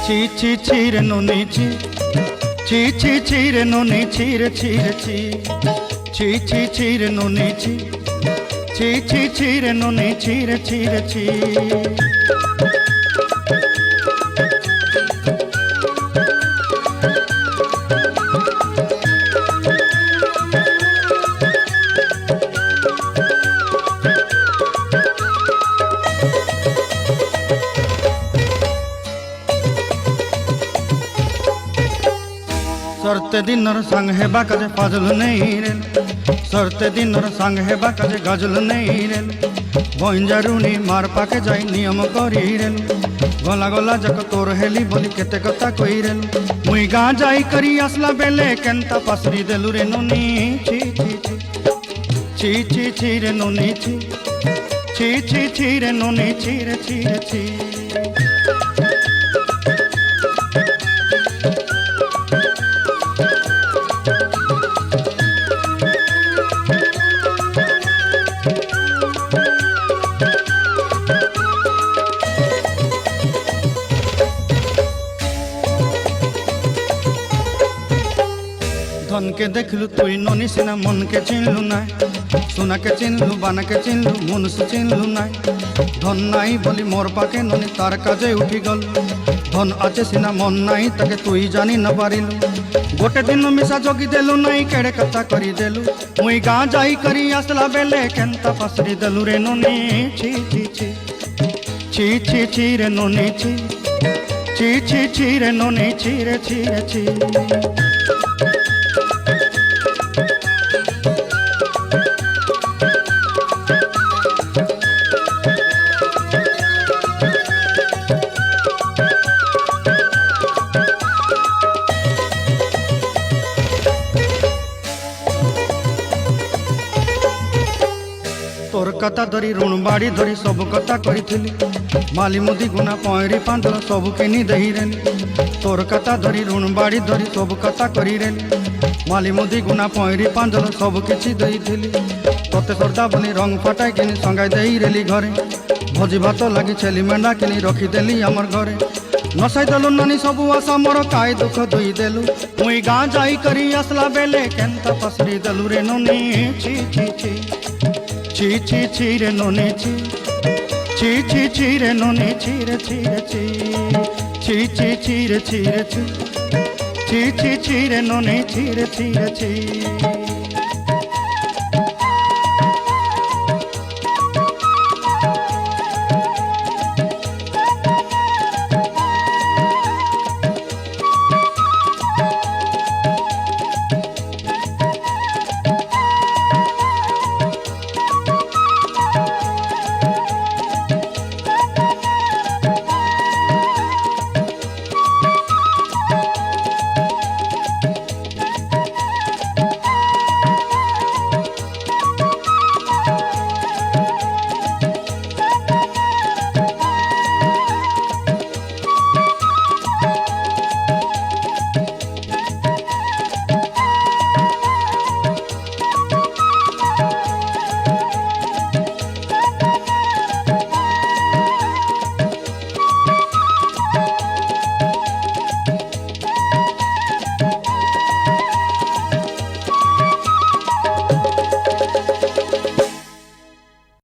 ছি ছি ছি রে নুনি ছি ছি ছি ছি রে নুনি ছি রে ছি রে ছি ছি ছি ছি রে নুনি ছি ছি ছি ছি রে নুনি ছি রে ছি রে ছি। सरते दिनर संग हेबा काजे फाजल नहीं रेल सरते दिनर संग हेबा काजे गजल नहीं रेल बंजारुनी मार पाके जाई नियम करी रेल गला गला जक तोर हेली बोली केते कथा कई रेल मुई गाँ जाई करी आसला बेले केंता पासरी देलु रे नुनी छी छी छी छी छी छी रे नुनी छी छी छी छी रे नुनी छी रे छी रे छी। धन के देखलु तुई ननी सिना मन के चिन्हलु ना सोना के चिन्हलु बाना के चिन्हलु मुनुष चिन्हलु ना धन नाई बोली मोर पाके ननी तार काजे उठी गल धन आचे सिना मन नाई ताके तुई जानी न पारिलु गोटे दिन मिसा जोगी देलु नाई केड़े कथा करी देलु मुई गाँ जाई करी आसला बेले केंता पासरी देलु रे ननी छी छी छी छी छी छी रे ननी छी छी छी छी रे ननी छी रे छी रे छी। तोर कथा धरी ऋण बाड़ी धरी सब कथा करी माली मुदी गुना पहरी पांडल सब किनी दही रेली तोर कथा धरी ऋण बाड़ी धरी सब कथा करी रेली माली मुदी गुना पहरी पांडल सब किछि दही तोते सरदा बनी रंग फटाई किनी संगाई दही रेली घरे भोजी भात लगी छेली मेंढा किनी रखी देली आमर घरे नसाई देलु नानी सबू आशा मोर काय दुख दुई देलु मुई गाँ जाई करी आसला बेले केंता पसरी देलु रे नुनी छी छी छी छी छी छी रे नुनी छी छी छी छी रे नुनी छी रे छी रे छी छी छी छी रे छी रे छी छी छी छी रे नुनी छी रे छी रे छी।